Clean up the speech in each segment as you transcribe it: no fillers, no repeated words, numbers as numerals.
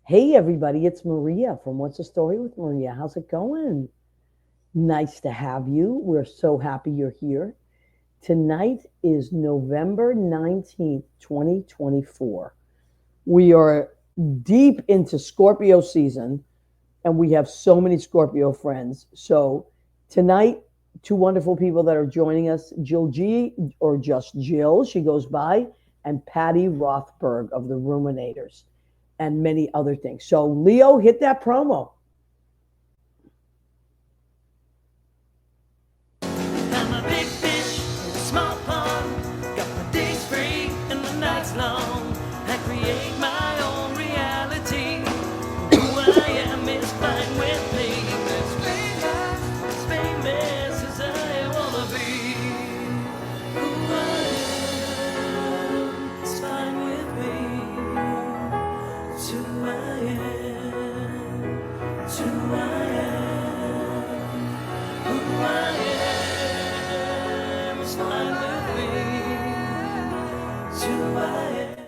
Hey, everybody, it's Maria from What's the Story with Maria. How's it going? Nice to have you. We're so happy you're here. Tonight is November 19th, 2024. We are deep into Scorpio season, and we have so many Scorpio friends. So, tonight, two wonderful people that are joining us, Jill G, or just Jill, she goes by, and Patti Rothberg of the Ruminators, and many other things. So, Leo, hit that promo. I'm a big fish in a small pond. Got my days free and my nights long. I create my own reality. Who I am is fine with me. As famous as I wanna be. Who I am is fine with me. It's who I am. It's who I am. Who I am is fine with me. It's who I am.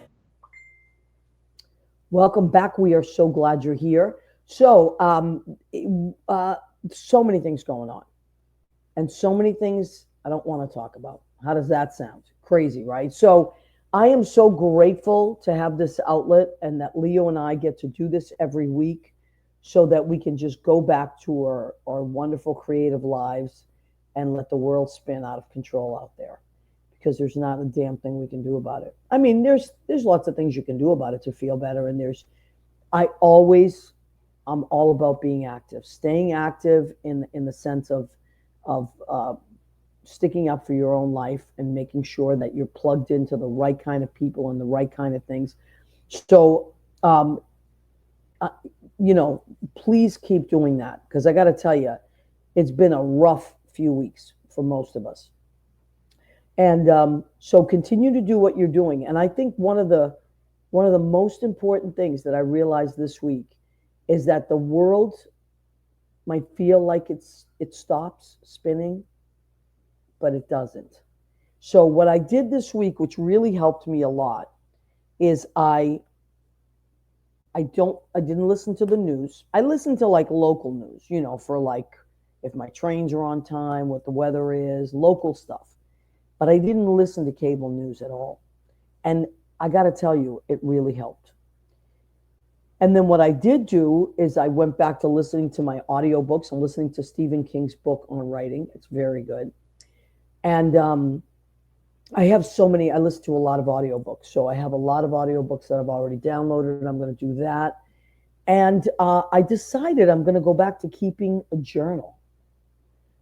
Welcome back. We are so glad you're here. So, uh, so many things going on, and so many things I don't want to talk about. How does that sound? Crazy, right? So, I am so grateful to have this outlet and that Leo and I get to do this every week so that we can just go back to our wonderful creative lives and let the world spin out of control out there because there's not a damn thing we can do about it. I mean, there's lots of things you can do about it to feel better, and I always I'm all about being active, staying active in the sense of sticking up for your own life and making sure that you're plugged into the right kind of people and the right kind of things. So, um, uh, please keep doing that because I got to tell you, it's been a rough few weeks for most of us. And so continue to do what you're doing. And I think one of the most important things that I realized this week is that the world might feel like it stops spinning, but it doesn't. So what I did this week, which really helped me a lot, is I didn't listen to the news. I listened to like local news, for like if my trains are on time, what the weather is, local stuff. But I didn't listen to cable news at all. And I got to tell you, it really helped. And then what I did do is I went back to listening to my audiobooks. I'm listening to Stephen King's book on writing. It's very good. And I have so many, I listen to a lot of audiobooks. So I have a lot of audiobooks that I've already downloaded. I'm going to do that. And I decided I'm going to go back to keeping a journal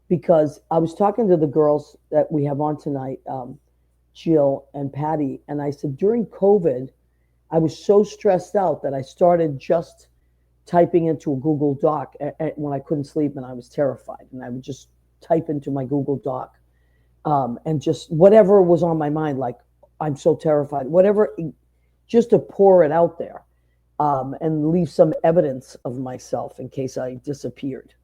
because I was talking to the girls that we have on tonight, Jill and Patti, and I said during COVID, I was so stressed out that I started just typing into a Google Doc when I couldn't sleep and I was terrified, and I would just type into my Google Doc and just whatever was on my mind, like I'm so terrified, whatever, just to pour it out there and leave some evidence of myself in case I disappeared.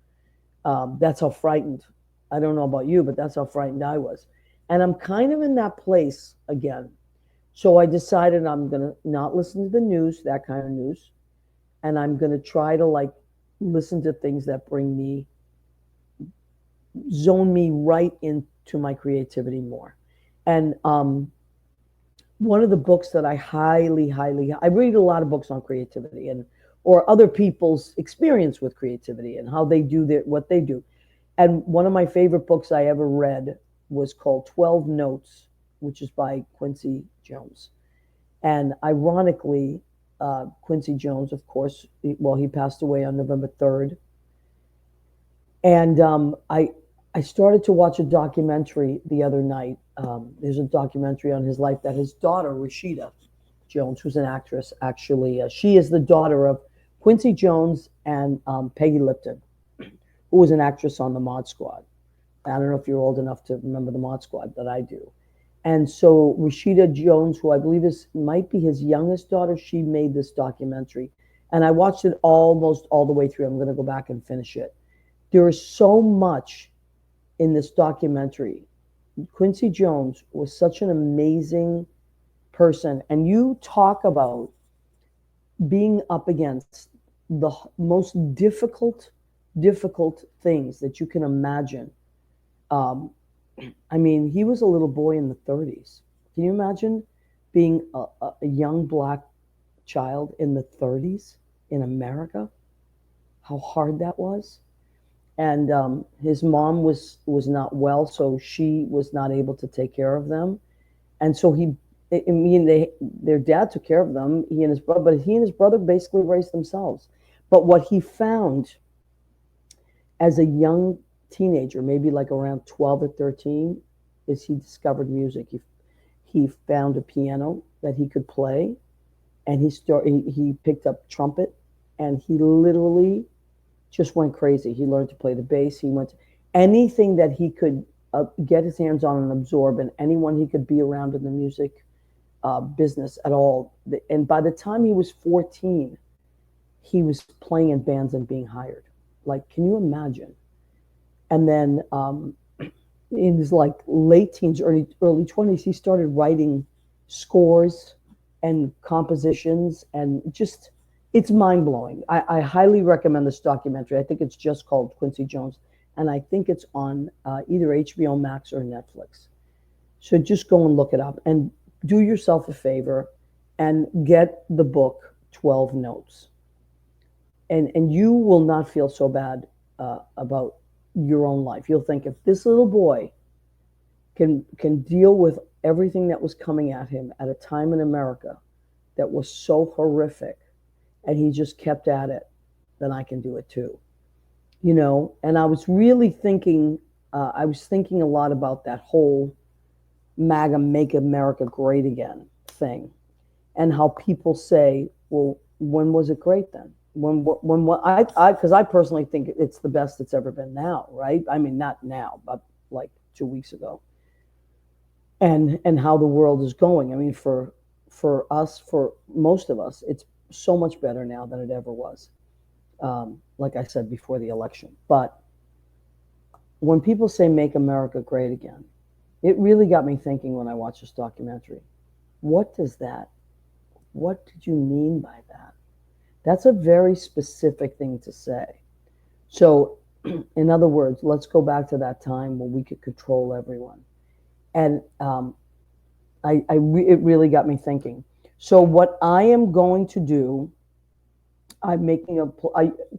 That's how frightened. I don't know about you, but that's how frightened I was. And I'm kind of in that place again. So I decided I'm going to not listen to the news, that kind of news, and I'm going to try to like listen to things that zone me right into my creativity more. And one of the books that I I read a lot of books on creativity and or other people's experience with creativity and how they do what they do. And one of my favorite books I ever read was called 12 Notes, which is by Quincy Jones. And ironically, Quincy Jones, of course, he passed away on November 3rd. And I started to watch a documentary the other night. There's a documentary on his life that his daughter, Rashida Jones, who's an actress, actually, she is the daughter of Quincy Jones and Peggy Lipton, who was an actress on the Mod Squad. I don't know if you're old enough to remember the Mod Squad, but I do. And so Rashida Jones, who I believe is might be his youngest daughter, she made this documentary, and I watched it almost all the way through. I'm going to go back and finish it. There is so much in this documentary. Quincy Jones was such an amazing person, and you talk about being up against the most difficult things that you can imagine. Um, I mean, he was a little boy in the 30s. Can you imagine being a young black child in the 30s in America? How hard that was. And his mom was not well, so she was not able to take care of them. And so I mean, their dad took care of them. He and his brother, but he and his brother basically raised themselves. But what he found as a young teenager, maybe like around 12 or 13, is he discovered music. He found a piano that he could play, and he picked up trumpet, and he literally just went crazy. He learned to play the bass. He went to anything that he could get his hands on and absorb, and anyone he could be around in the music business at all. And by the time he was 14, he was playing in bands and being hired. Like, can you imagine? And then in his like late teens, early 20s, he started writing scores and compositions, and just it's mind blowing. I highly recommend this documentary. I think it's just called Quincy Jones, and I think it's on either HBO Max or Netflix. So just go and look it up, and do yourself a favor and get the book 12 Notes, and you will not feel so bad about your own life. You'll think, if this little boy can deal with everything that was coming at him at a time in America that was so horrific, and he just kept at it, then I can do it too. You know, and I was really thinking, I was thinking a lot about that whole MAGA, Make America Great Again thing, and how people say, well, when was it great then? When what because I personally think it's the best it's ever been now, right? I mean, not now, but like 2 weeks ago. And how the world is going. I mean, for us, for most of us, it's so much better now than it ever was. Like I said before the election. But when people say make America great again, it really got me thinking when I watched this documentary. What does that, what did you mean by that? That's a very specific thing to say. So, in other words, let's go back to that time when we could control everyone. And it really got me thinking. So, what I am going to do, I'm making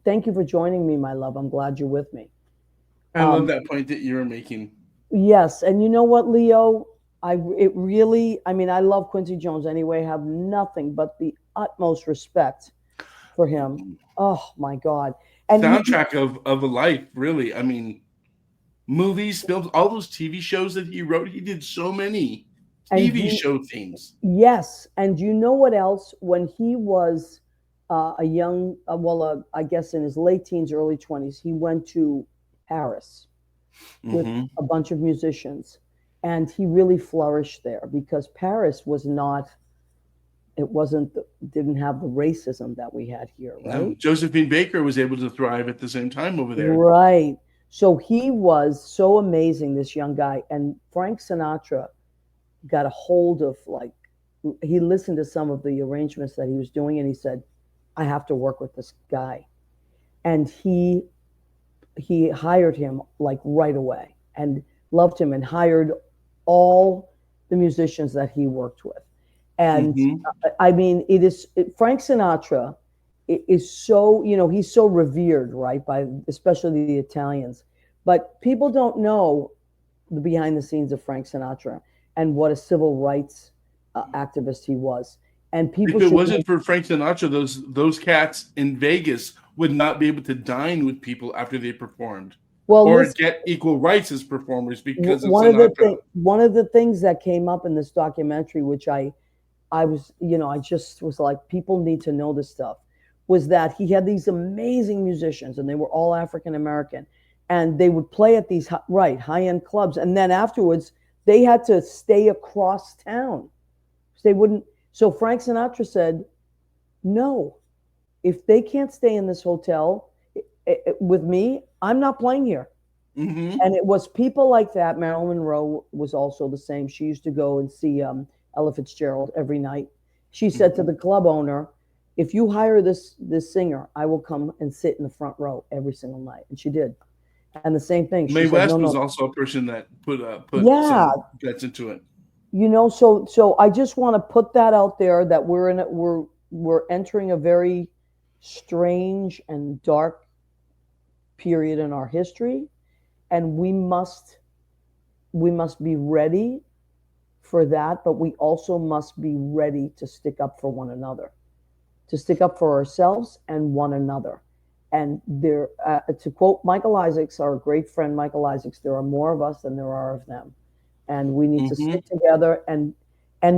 thank you for joining me, my love. I'm glad you're with me. I love that point that you were making. Yes, and you know what, Leo? It really, I mean, I love Quincy Jones anyway. Have nothing but the utmost respect for him. Oh my God! And Soundtrack of a life, really. I mean, movies, films, all those TV shows that he wrote. He did so many TV show themes. yes, and you know what else? When he was a young, I guess in his late teens, early 20s, he went to Paris with a bunch of musicians, and he really flourished there because Paris was not, it wasn't, didn't have the racism that we had here, right? No, Josephine Baker was able to thrive at the same time over there. Right. So he was so amazing, this young guy. And Frank Sinatra got a hold of, like, he listened to some of the arrangements that he was doing, and he said, I have to work with this guy. And he hired him like right away and loved him and hired all the musicians that he worked with. And I mean, Frank Sinatra is so, you know, he's so revered, right, by especially the Italians. But people don't know the behind the scenes of Frank Sinatra and what a civil rights activist he was. And people, if it wasn't for Frank Sinatra, those cats in Vegas would not be able to dine with people after they performed, or get equal rights as performers because of Sinatra. One of the things that came up in this documentary, which I was, you know, I just was like, people need to know this stuff, was that he had these amazing musicians, and they were all African American, and they would play at these high-end clubs, and then afterwards they had to stay across town. They wouldn't. So Frank Sinatra said, no, if they can't stay in this hotel with me, I'm not playing here. And it was people like that. Marilyn Monroe was also the same. She used to go and see Ella Fitzgerald every night. She said to the club owner, if you hire this singer, I will come and sit in the front row every single night. And she did. And the same thing. She Mae said, West no, was no. also a person that put Yeah. some guts into it. So I just want to put that out there that we're entering a very strange and dark period in our history, and we must be ready for that, but we also must be ready to stick up for one another, to stick up for ourselves and one another. And there, to quote Michael Isaacs, our great friend Michael Isaacs, there are more of us than there are of them, and we need to stick together. And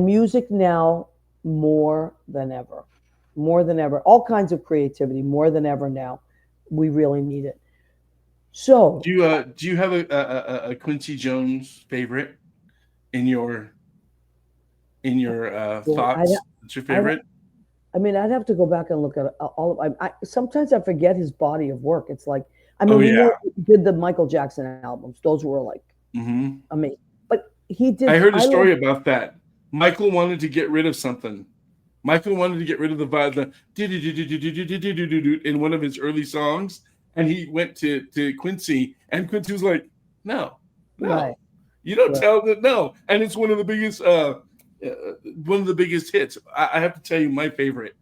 music now more than ever, all kinds of creativity more than ever now. We really need it. So, do you have a Quincy Jones favorite in your thoughts? What's your favorite? I mean, I'd have to go back and look at all of. Sometimes I forget his body of work. It's like, I mean, we did the Michael Jackson albums; those were like amazing. But he did. I heard a story about that. Michael wanted to get rid of something. Michael wanted to get rid of the in one of his early songs, and he went to Quincy, and Quincy was like, "No, right. You don't tell them no." And it's one of the biggest hits. I have to tell you my favorite,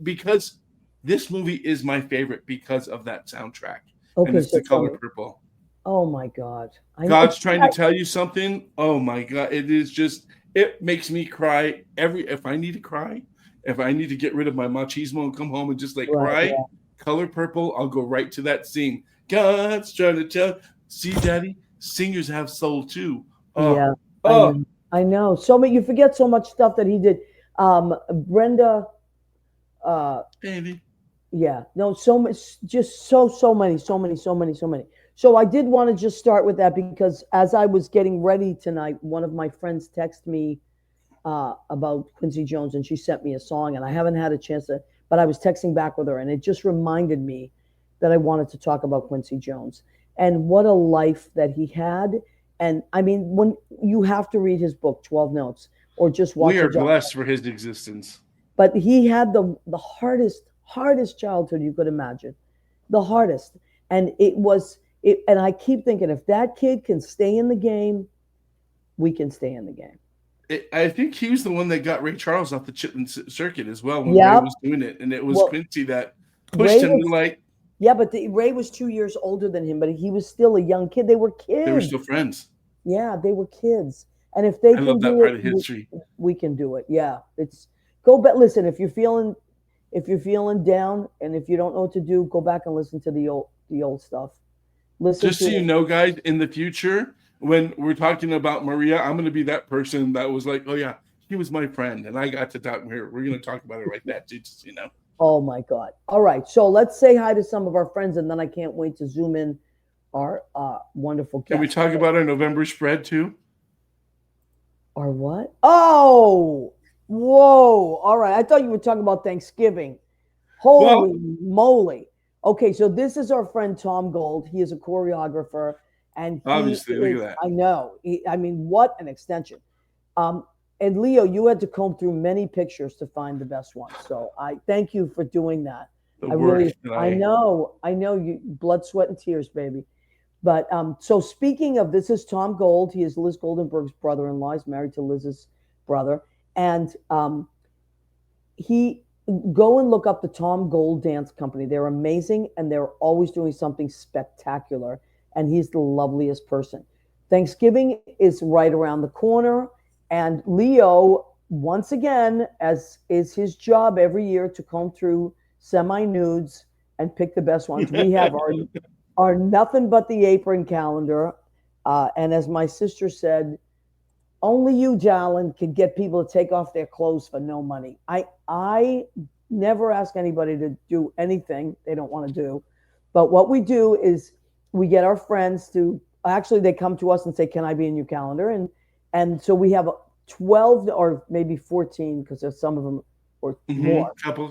because this movie is my favorite because of that soundtrack. Okay, and it's The Color Purple. Oh my God! God's trying to tell you something. Oh my God! It makes me cry if I need to cry, if I need to get rid of my machismo and come home and just cry. Yeah. Color Purple, I'll go right to that scene. God's trying to tell. See, Daddy, singers have soul too. Yeah. I know. So many, you forget so much stuff that he did. Brenda. Andy. Yeah. No. So much. Just so many. So I did want to just start with that, because as I was getting ready tonight, one of my friends texted me about Quincy Jones, and she sent me a song, and I haven't had a chance to, but I was texting back with her, and it just reminded me that I wanted to talk about Quincy Jones and what a life that he had. And I mean, when you have to read his book, 12 Notes, or just watch. We are blessed for his existence. But he had the hardest childhood you could imagine, the hardest, and it was. And I keep thinking, if that kid can stay in the game, we can stay in the game. I think he was the one that got Ray Charles off the Chitlin circuit as well when Ray was doing it, and it was Quincy that pushed him to Yeah, but Ray was 2 years older than him, but he was still a young kid. They were kids. They were still friends. Yeah, they were kids, and if they can do it, we can do it. Yeah, it's go back. Listen, if you're feeling down, and if you don't know what to do, go back and listen to the old stuff. Just so you know, guys, in the future, when we're talking about Maria, I'm going to be that person that was like, oh, yeah, he was my friend, and I got to talk here. We're going to talk about it like that, too, just, Oh, my God. All right. So let's say hi to some of our friends, and then I can't wait to zoom in our wonderful guests. Can we talk about our November spread, too? Our what? Oh, whoa. All right. I thought you were talking about Thanksgiving. Holy moly. Okay, so this is our friend Tom Gold. He is a choreographer, and obviously, look at that. I know. I mean, what an extension! And Leo, you had to comb through many pictures to find the best one. So I thank you for doing that. I know you, blood, sweat, and tears, baby. But so speaking of, this is Tom Gold. He is Liz Goldenberg's brother-in-law. He's married to Liz's brother, and he. Go and look up the Tom Gold Dance Company. They're amazing, and they're always doing something spectacular, and he's the loveliest person. Thanksgiving is right around the corner, and Leo, once again, as is his job every year, to comb through semi-nudes and pick the best ones. We have our Nothing But the Apron calendar, and as my sister said, only you, Jalen, can get people to take off their clothes for no money. I never ask anybody to do anything they don't want to do. But what we do is we get our friends to, actually they come to us and say, can I be in your calendar? And so we have 12 or maybe 14, because there's some of them or more. Couple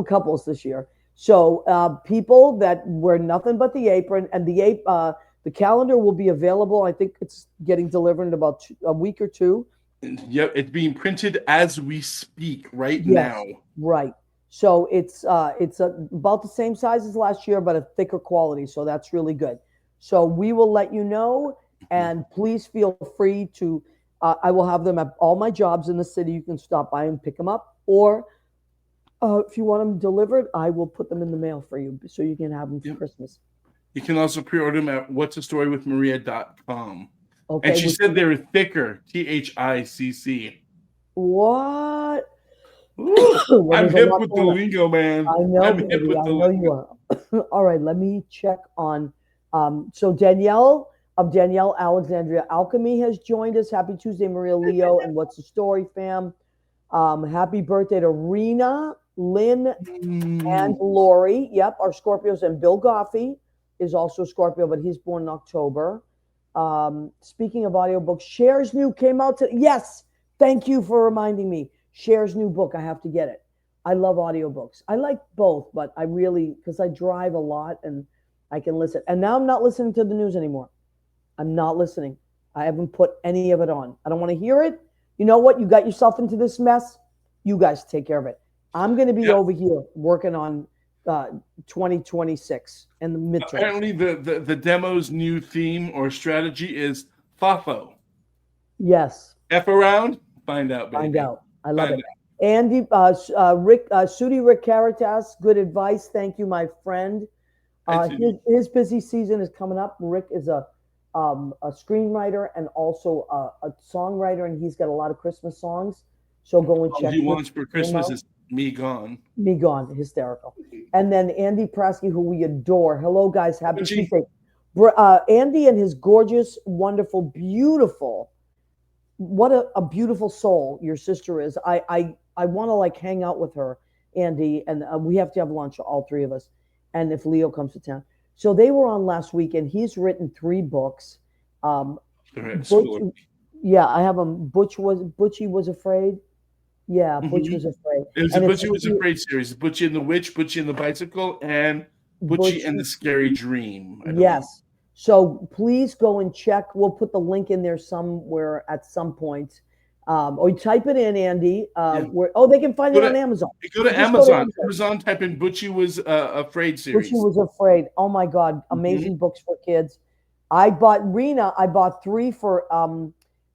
couples this year. So people that wear Nothing But the Apron, and the calendar will be available. I think it's getting delivered in about a week or two. Yep, it's being printed as we speak now. Right. So it's about the same size as last year, but a thicker quality. So that's really good. So we will let you know, and please feel free to. I will have them at all my jobs in the city. You can stop by and pick them up, or if you want them delivered, I will put them in the mail for you, so you can have them for Christmas. You can also pre-order them at what'sastorywithmaria.com. Okay. And she said they were thicker. THICC. What? Ooh, I'm hip with the lingo, man. I know, I'm baby. hip with I the know lingo. you are. All right, let me check on. So Danielle of Danielle Alexandria Alchemy has joined us. Happy Tuesday, Maria Leo, and What's the Story, fam? Happy birthday to Rena, Lynn, and Lori. Yep, our Scorpios. And Bill Goffey is also a Scorpio, but he's born in October. Speaking of audiobooks, Cher's new came out to. Yes, thank you for reminding me. Cher's new book. I have to get it. I love audiobooks. I like both, but I really, because I drive a lot and I can listen. And now I'm not listening to the news anymore. I'm not listening. I haven't put any of it on. I don't want to hear it. You know what? You got yourself into this mess. You guys take care of it. I'm going to be over here working on 2026 and the midterm. Apparently, the demo's new theme or strategy is FAFO. Yes. F around, find out, baby. Find out. I love it. Andy, Sudi Rick Caritas, good advice. Thank you, my friend. His busy season is coming up. Rick is a screenwriter and also a songwriter, and he's got a lot of Christmas songs. So go and check. All he wants for Christmas is Me Gone. Me Gone, hysterical. And then Andy Prasky, who we adore. Hello, guys. Happy Tuesday. Andy and his gorgeous, wonderful, beautiful. What a beautiful soul your sister is. I want to like hang out with her, Andy, and we have to have lunch, all three of us. And if Leo comes to town. So they were on last week, and he's written 3 books. Yeah, I have them. Butchie was afraid. Yeah, Butch was afraid. It was a Butchie was afraid series. Butchie and the Witch, Butchie and the Bicycle, and Butchie and the Scary Dream. Yes. So please go and check. We'll put the link in there somewhere at some point. Or you type it in, Andy. They can find it on Amazon. You go to Amazon. Amazon, type in Butchie Was Afraid series. Butchie Was Afraid. Oh, my God. Amazing books for kids. I bought 3 for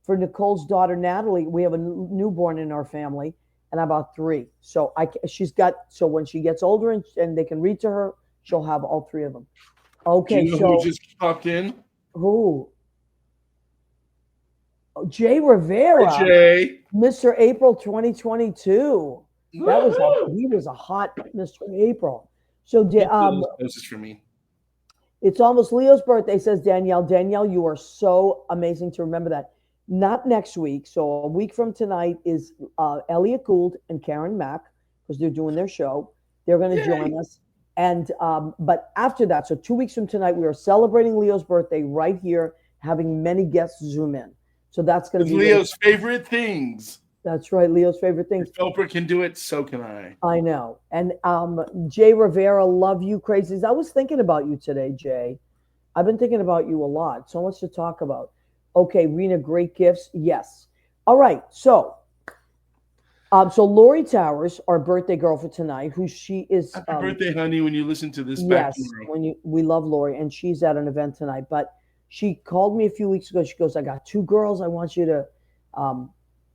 Nicole's daughter, Natalie. We have a newborn in our family, and I bought 3. So so when she gets older and they can read to her, she'll have all 3 of them. Okay, do you know who just popped in? Who? Oh, Jay Rivera. Hey, Jay. Mr. April 2022. He was a hot Mr. April. So this is for me. It's almost Leo's birthday, says Danielle. Danielle, you are so amazing to remember that. Not next week. So a week from tonight is Elliot Gould and Karen Mack, because they're doing their show. They're going to join us. And but after that, so 2 weeks from tonight, we are celebrating Leo's birthday right here, having many guests zoom in. So that's going to be Leo's favorite things. That's right, Leo's favorite things. If Oprah can do it, so can I. I know. And Jay Rivera, love you, crazies. I was thinking about you today, Jay. I've been thinking about you a lot. So much to talk about. Okay, Rena, great gifts. Yes. All right. So Lori Towers, our birthday girl for tonight, who she is. Happy birthday, honey, when you listen to this. Yes, we love Lori, and she's at an event tonight. But she called me a few weeks ago. She goes, I got 2 girls. I want you to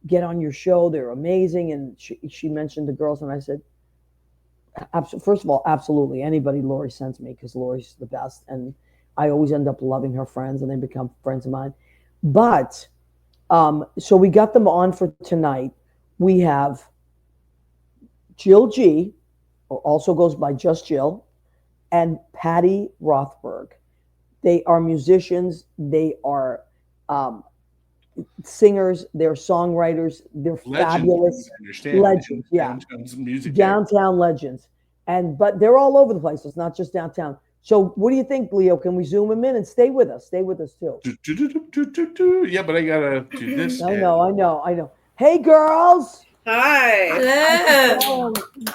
get on your show. They're amazing. And she mentioned the girls, and I said, first of all, absolutely. Anybody Lori sends me, because Lori's the best. And I always end up loving her friends, and they become friends of mine. But so we got them on for tonight. We have Jill G, or also goes by Just Jill, and Patti Rothberg. They are musicians. They are singers. They're songwriters. They're fabulous legends. Yeah, downtown legends. But they're all over the place. It's not just downtown. So what do you think, Leo? Can we zoom them in and stay with us? Stay with us too. Yeah, but I gotta do this. I know. Hey, girls. Hi. Oh,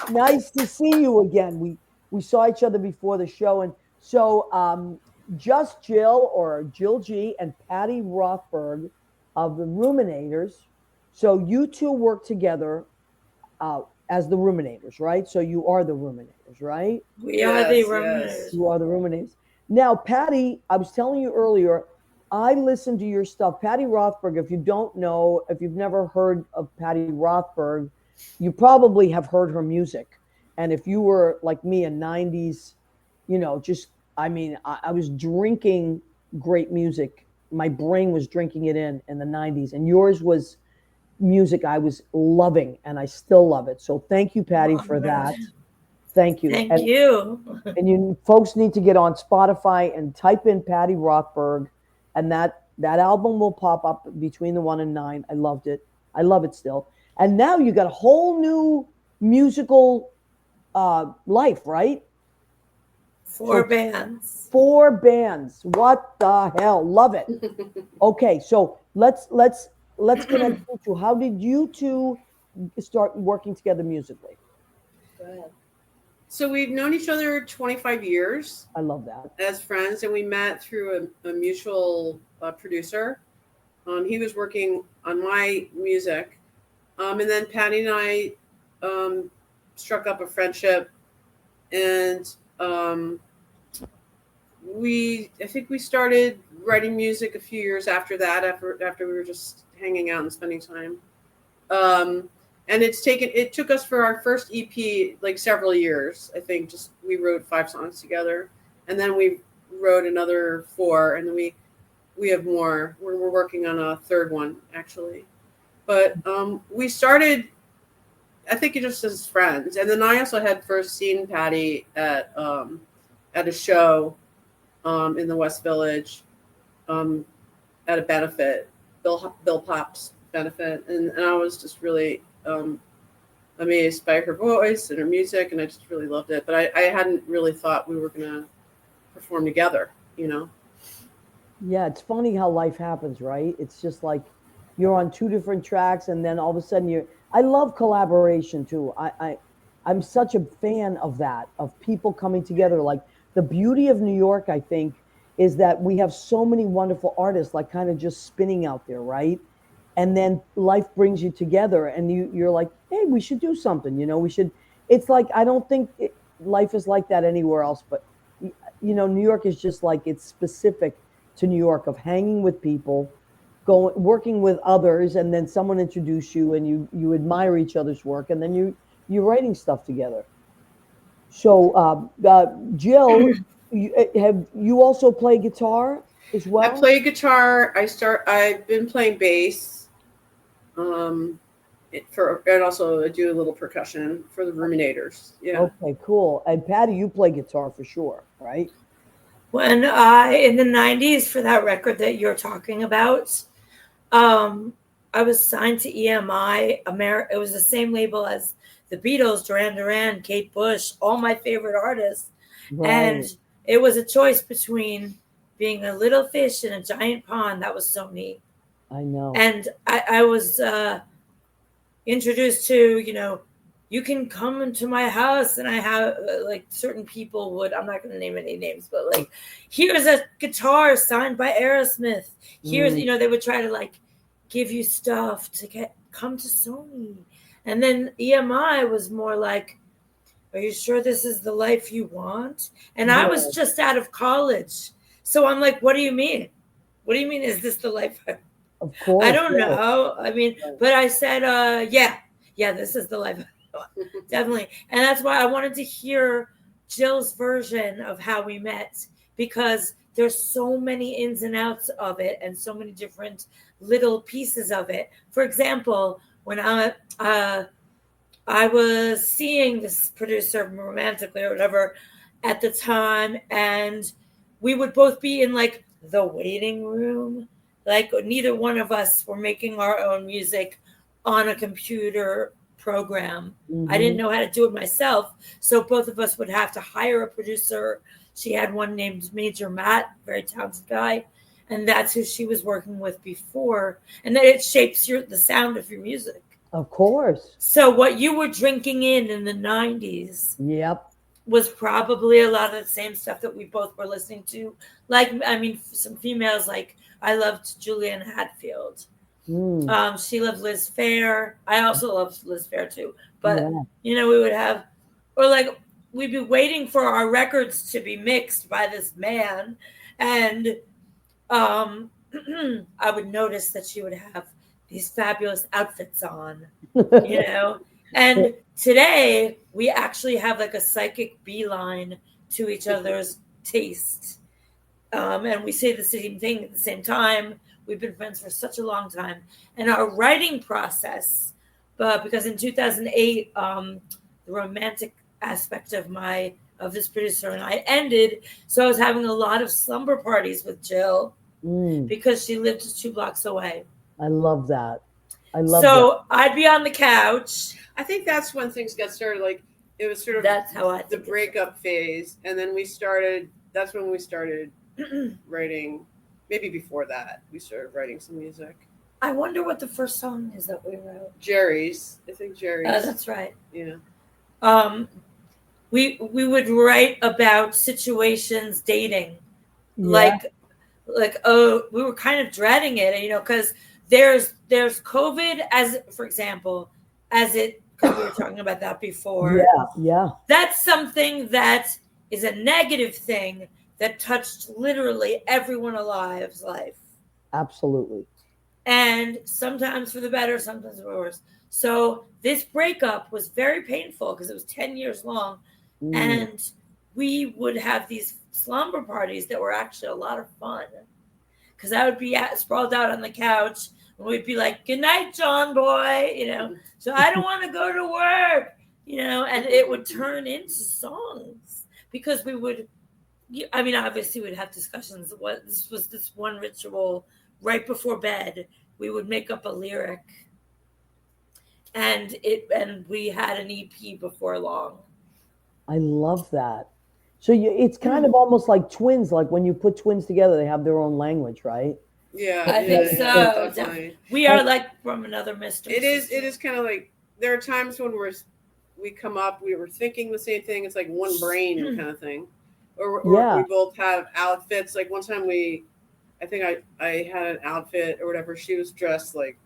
nice to see you again. We saw each other before the show, and so Just Jill, or Jill G, and Patti Rothberg of the Ruminators. So you two work together as the Ruminators, right? So you are the Ruminators, right? We are the Yes, Ruminators. yes. You are the Ruminators. Now, Patti, I was telling you earlier, I listen to your stuff. Patti Rothberg, if you don't know, if you've never heard of Patti Rothberg, you probably have heard her music. And if you were like me, a 90s, just, I was drinking great music. My brain was drinking it in the 90s. And yours was music I was loving, and I still love it. So thank you, Patti, for that. Thank you. Thank you. And you folks need to get on Spotify and type in Patti Rothberg, and that album will pop up between the 1 and 9. I loved it. I love it still. And now you got a whole new musical life, right? 4 bands. 4 bands. What the hell? Love it. Okay, so let's connect you two. How did you two start working together musically? Go ahead. So we've known each other 25 years I love that. as friends, and we met through a mutual producer. He was working on my music, and then Patti and I struck up a friendship, and I think we started writing music a few years after that. After we were just hanging out and spending time. And it took us for our first EP like several years. I think just we wrote 5 songs together, and then we wrote another 4, and then we have more. We're working on a 3rd one actually, but we started, I think, just as friends. And then I also had first seen Patti at a show in the West Village at a benefit, Bill Pop's benefit, and I was just really amazed by her voice and her music, and I just really loved it. But I hadn't really thought we were gonna perform together, Yeah, it's funny how life happens, right? It's just like you're on 2 different tracks, and then all of a sudden I love collaboration too. I'm such a fan of that, of people coming together. Like the beauty of New York, I think, is that we have so many wonderful artists, like kind of just spinning out there, right? And then life brings you together, and you're like, hey, we should do something, we should. It's like, I don't think life is like that anywhere else, but New York is just like, it's specific to New York, of hanging with people, working with others, and then someone introduce you, and you admire each other's work, and then you're writing stuff together. So Jill, have you also play guitar as well? I play guitar. I've been playing bass. And also I do a little percussion for the Ruminators. Yeah. Okay, cool. And Patti, you play guitar for sure, right? When in the 90s, for that record that you're talking about, I was signed to EMI. It was the same label as the Beatles, Duran Duran, Kate Bush, all my favorite artists. Right. And it was a choice between being a little fish in a giant pond. That was so neat. I know. And I was introduced to, you can come into my house, and I have like certain people would, I'm not going to name any names, but like, here's a guitar signed by Aerosmith. Here's, they would try to like give you stuff to come to Sony. And then EMI was more like, are you sure this is the life you want? And I was just out of college. So I'm like, what do you mean? What do you mean? Is this the life? Of course. I don't know. I mean, but I said, yeah, this is the life. Definitely. And that's why I wanted to hear Jill's version of how we met, because there's so many ins and outs of it and so many different little pieces of it. For example, when I was seeing this producer romantically or whatever at the time, and we would both be in like the waiting room. Like neither one of us were making our own music on a computer program. I didn't know how to do it myself. So both of us would have to hire a producer. She had one named Major Matt, very talented guy. And that's who she was working with before. And then it shapes the sound of your music. Of course. So what you were drinking in the 90s was probably a lot of the same stuff that we both were listening to. Like, I mean, some females, like I loved Julianne Hatfield. She loved Liz Phair. I also love Liz Phair too. But Yeah. we would have, or like we'd be waiting for our records to be mixed by this man, and I would notice that she would have these fabulous outfits on, And today we actually have like a psychic beeline to each other's taste, and we say the same thing at the same time. We've been friends for such a long time, and our writing process, because in 2008, the romantic aspect of this producer and I ended, so I was having a lot of slumber parties with Jill because she lived just 2 blocks away. I love that. I love so that. I'd be on the couch. I think that's when things got started. Like it was sort of that's how the breakup phase, and then that's when we started writing. Maybe before that, we started writing some music. I wonder what the first song is that we wrote. Jerry's. I think Jerry's. That's right. Yeah. We would write about situations dating, like we were kind of dreading it, because there's COVID, as for example, because we were talking about that before. Yeah. That's something that is a negative thing that touched literally everyone alive's life. Absolutely. And sometimes for the better, sometimes for the worse. So this breakup was very painful because it was 10 years long. And we would have these slumber parties that were actually a lot of fun. Because I would be sprawled out on the couch and we'd be like, "Good night, John boy," So I don't want to go to work, and it would turn into songs because we would, obviously we'd have discussions. This was this one ritual right before bed. We would make up a lyric, and we had an EP before long. I love that. So it's kind of almost like twins. Like when you put twins together, they have their own language, right? Yeah, I think so. Definitely. We are like from another mister. It is kind of like there are times when we come up, we were thinking the same thing. It's like one brain kind of thing, or we both have outfits. Like one time I think I had an outfit or whatever. She was dressed like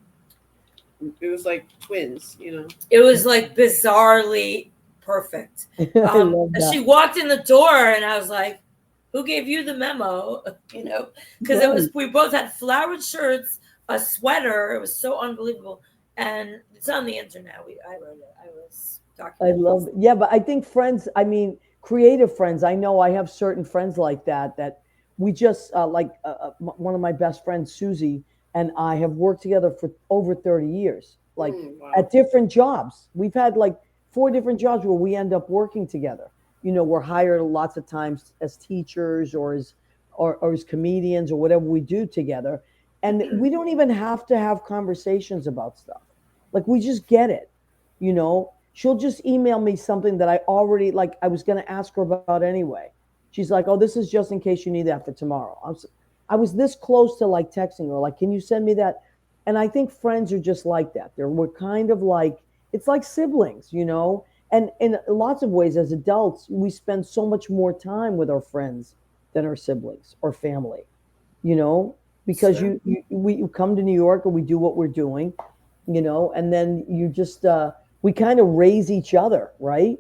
it was like twins, It was like bizarrely perfect. She walked in the door and I was like, "Who gave you the memo?" Because we both had flowered shirts, a sweater. It was so unbelievable, and it's on the internet. I wrote it. I was documenting. I love it. Yeah, but I think friends. Creative friends. I know I have certain friends like that we just one of my best friends, Susie, and I have worked together for over 30 years, at different jobs. We've had 4 different jobs where we end up working together. We're hired lots of times as teachers or as comedians or whatever we do together. And we don't even have to have conversations about stuff. We just get it, She'll just email me something that I already, I was going to ask her about anyway. She's like, "Oh, this is just in case you need that for tomorrow." I was this close to texting her, "Can you send me that?" And I think friends are just like that. We're kind of it's like siblings, And in lots of ways, as adults, we spend so much more time with our friends than our siblings or family, because sure. we come to New York and we do what we're doing, and then you just, we kind of raise each other, right?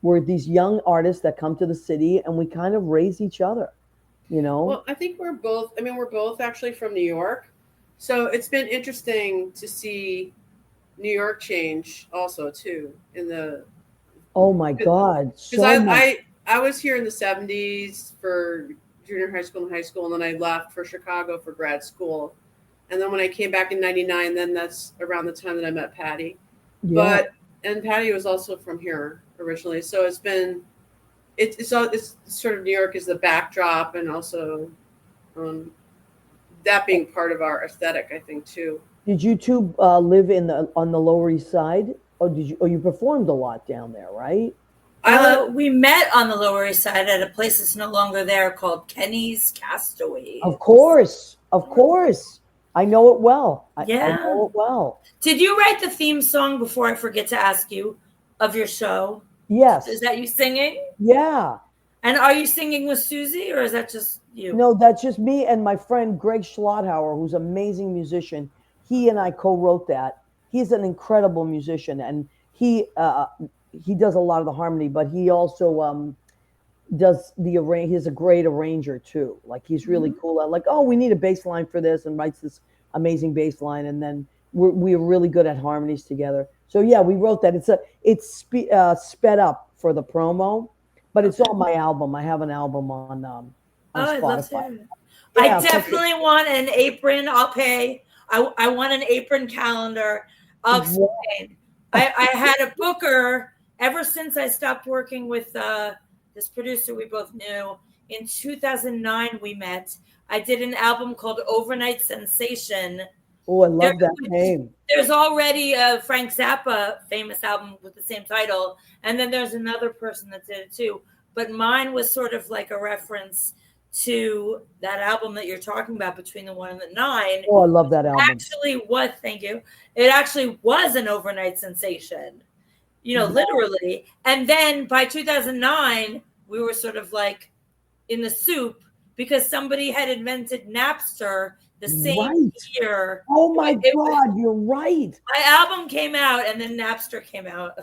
We're these young artists that come to the city and we kind of raise each other, Well, I think we're both actually from New York. So it's been interesting to see New York change also too Oh my God! Because I was here in the 70s for junior high school and high school, and then I left for Chicago for grad school, and then when I came back in '99, then that's around the time that I met Patti. Yeah. And Patti was also from here originally, so it's sort of New York is the backdrop, and also that being part of our aesthetic, I think too. Did you two live on the Lower East Side? Oh, you performed a lot down there, right? We met on the Lower East Side at a place that's no longer there called Kenny's Castaways. Of course. I know it well. I know it well. Did you write the theme song, before I forget to ask you, of your show? Yes. Is that you singing? Yeah. And are you singing with Susie, or is that just you? No, that's just me and my friend Greg Schlotthauer, who's an amazing musician. he and I co-wrote that. He's an incredible musician, and he does a lot of the harmony, but he also does the arrange. He's a great arranger too. Like he's really cool at like, oh, we need a bass line for this, and writes this amazing bass line, and then we're really good at harmonies together. So yeah, we wrote that. It's sped up for the promo, but it's on my album. I have an album on I'd love to Spotify. hear it. Yeah, I definitely want an apron. I'll pay. I want an apron calendar. I'll explain. I had a booker ever since I stopped working with this producer we both knew. In 2009, we met. I did an album called Overnight Sensation. Oh, I love that name. There's already a Frank Zappa famous album with the same title. And then there's another person that did it too. But mine was sort of like a reference to that album that you're talking about, Between the 1 and the 9. Oh, I love that album. Thank you. It actually was an overnight sensation, literally. And then by 2009, we were sort of like in the soup because somebody had invented Napster the same year. Oh my God, you're right. My album came out and then Napster came out.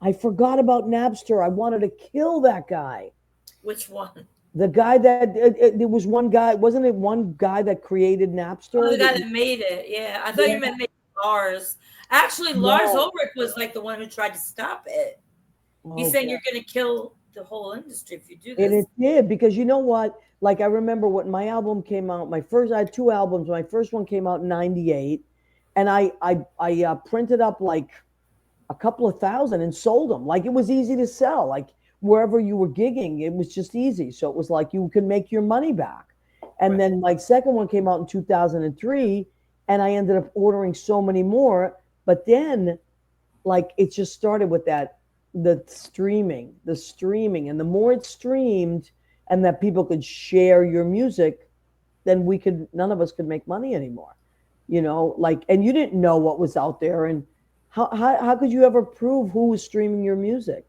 I forgot about Napster. I wanted to kill that guy. Which one? The guy that there was one guy, wasn't it one guy that created Napster? Oh, the guy that made it. Yeah. I thought you meant maybe Lars. Actually, Lars Ulrich was like the one who tried to stop it. He's saying you're going to kill the whole industry if you do this. And it did, because you know what? Like, I remember when my album came out, I had 2 albums. My first one came out in 98. And I printed up like a couple of thousand and sold them. Like, it was easy to sell. Like, wherever you were gigging, it was just easy. So it was like you could make your money back. And then my second one came out in 2003, and I ended up ordering so many more. But then, like, it just started with the streaming. And the more it streamed and that people could share your music, then none of us could make money anymore. And you didn't know what was out there. And how could you ever prove who was streaming your music?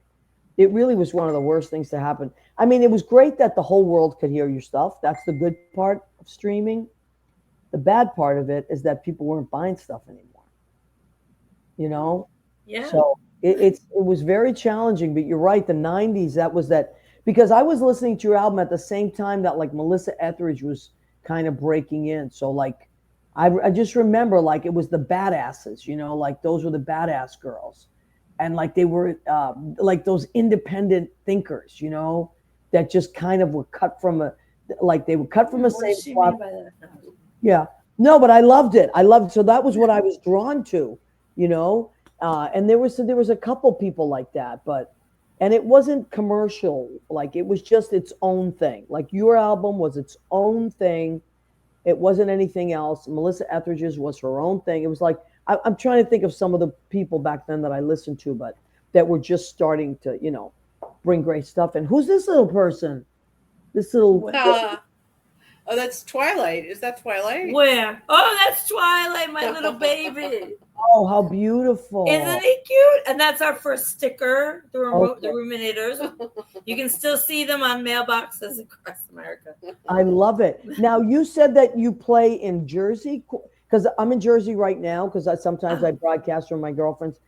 It really was one of the worst things to happen. I mean, it was great that the whole world could hear your stuff. That's the good part of streaming. The bad part of it is that people weren't buying stuff anymore. Yeah. So it was very challenging. But you're right. The 90s, that was that. Because I was listening to your album at the same time that like Melissa Etheridge was kind of breaking in. So like, I just remember like it was the badasses, like those were the badass girls. And like they were like those independent thinkers, that just kind of were cut from a same spot. Yeah. No, but I loved it. So that was what I was drawn to, and there was a couple people like that, and it wasn't commercial. Like it was just its own thing. Like your album was its own thing. It wasn't anything else. Melissa Etheridge's was her own thing. It was like, I'm trying to think of some of the people back then that I listened to, but that were just starting to, bring great stuff. And who's this little person? This little. Oh, that's Twilight. Is that Twilight? Where? Oh, that's Twilight, my little baby. Oh, how beautiful. Isn't he cute? And that's our first sticker, the Ruminators. You can still see them on mailboxes across America. I love it. Now, you said that you play in Jersey, because I'm in Jersey right now, because sometimes I broadcast from my girlfriend's.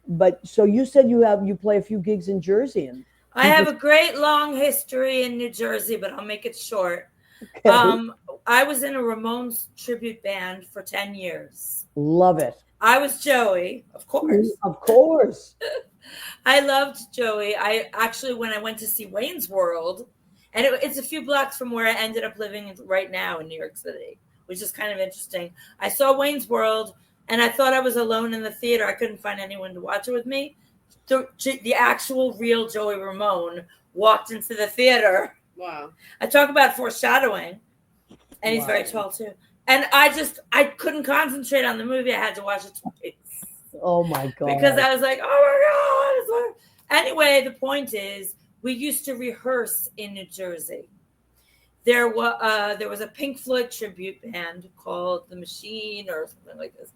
But so you said you play a few gigs in Jersey. And I have a great long history in New Jersey, but I'll make it short. Okay. I was in a Ramones tribute band for 10 years. Love it. I was Joey, of course. Of course. I loved Joey. When I went to see Wayne's World, and it's a few blocks from where I ended up living right now in New York City, which is kind of interesting. I saw Wayne's World, and I thought I was alone in the theater. I couldn't find anyone to watch it with me. The actual real Joey Ramone walked into the theater. Wow. I talk about foreshadowing, and he's very tall too. And I couldn't concentrate on the movie. I had to watch it twice. Oh my God. Because I was like, oh my God. Anyway, the point is, we used to rehearse in New Jersey. There was a Pink Floyd tribute band called The Machine or something like this.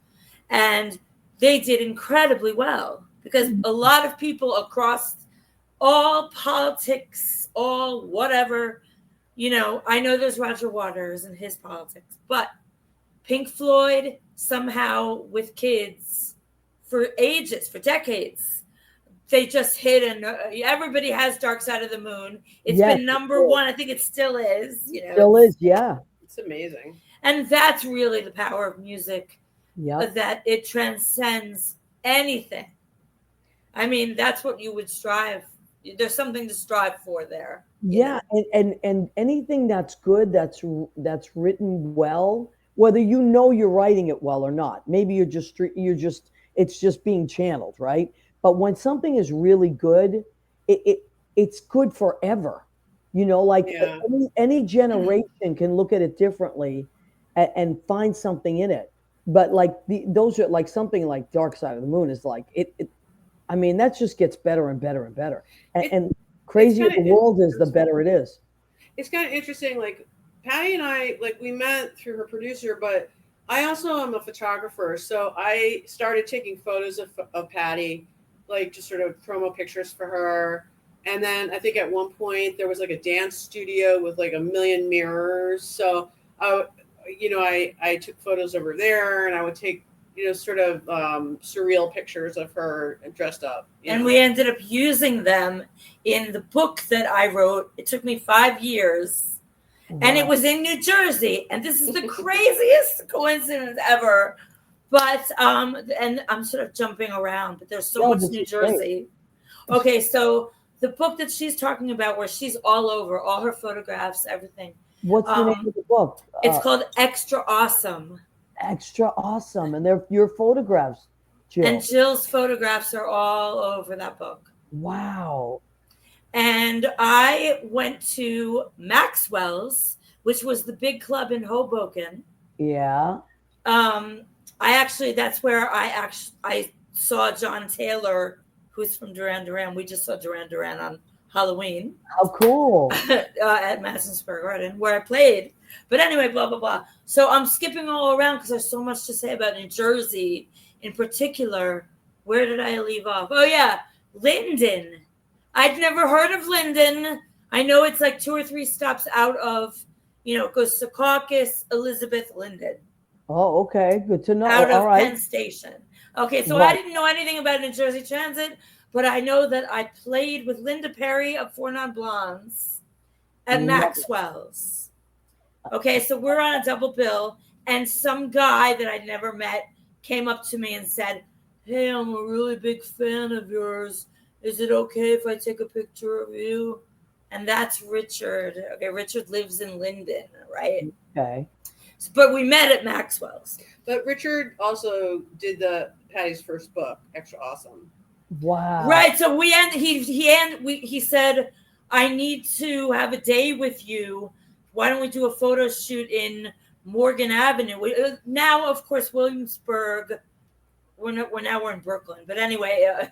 And they did incredibly well because a lot of people across all politics, all whatever, I know there's Roger Waters and his politics, but Pink Floyd somehow with kids for ages, for decades. They just hit, and everybody has Dark Side of the Moon. It's been number one. I think it still is. Still is, yeah. It's amazing. And that's really the power of music. Yeah. That it transcends anything. I mean, that's what you would strive. There's something to strive for there. Yeah, and anything that's good, that's written well, whether you're writing it well or not. Maybe it's just being channeled, right? But when something is really good, it's good forever. Like any generation can look at it differently and find something in it. But like those are like something like Dark Side of the Moon is like it. I mean, that just gets better and better and better. And crazier the world is, the better it is. It's kind of interesting. Like Patti and I, like we met through her producer, but I also am a photographer. So I started taking photos of Patti, like just sort of promo pictures for her. And then I think at one point there was like a dance studio with like 1 million mirrors. So, I took photos over there, and I would take, sort of surreal pictures of her dressed up. And we ended up using them in the book that I wrote. It took me 5 years. Wow. And it was in New Jersey. And this is the craziest coincidence ever. But, and I'm sort of jumping around, but there's so much New Jersey. Great. Okay, so the book that she's talking about, where she's all over, all her photographs, everything. What's the name of the book? It's called Extra Awesome. Extra Awesome. And they're your photographs, Jill. And Jill's photographs are all over that book. Wow. And I went to Maxwell's, which was the big club in Hoboken. Yeah. That's where I saw John Taylor, who's from Duran Duran. We just saw Duran Duran on Halloween. How cool. At Madison Square Garden, where I played. But anyway, blah, blah, blah. So I'm skipping all around because there's so much to say about New Jersey in particular. Where did I leave off? Oh, yeah. Linden. I'd never heard of Linden. I know it's like 2 or 3 stops out of, it goes to Secaucus, Elizabeth, Linden. Oh, okay. Good to know. Out of all right. Penn Station. Okay, so I didn't know anything about New Jersey Transit, but I know that I played with Linda Perry of Four Non Blondes at Maxwell's. Okay, so we're on a double bill, and some guy that I'd never met came up to me and said, "Hey, I'm a really big fan of yours. Is it okay if I take a picture of you?" And that's Richard. Okay, Richard lives in Linden, right? Okay. But we met at Maxwell's. But Richard also did Patti's first book, Extra Awesome. Wow. Right. So he said, "I need to have a day with you. Why don't we do a photo shoot in Morgan Avenue?" Now, of course, Williamsburg. We're in Brooklyn. But anyway,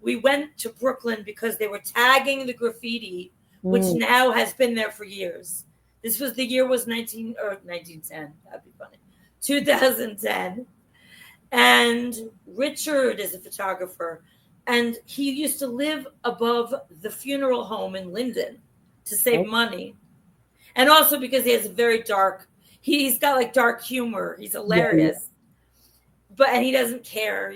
we went to Brooklyn because they were tagging the graffiti, which now has been there for years. The year was 1910. That'd be funny. 2010. And Richard is a photographer. And he used to live above the funeral home in Linden to save money. And also because he has a very he's got like dark humor. He's hilarious. Yeah. And he doesn't care,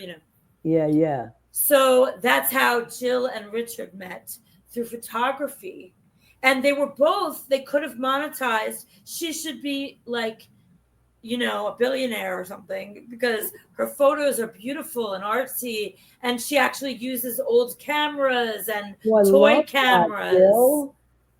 Yeah. So that's how Jill and Richard met, through photography. And they could have monetized. She should be like, a billionaire or something, because her photos are beautiful and artsy. And she actually uses old cameras and toy cameras.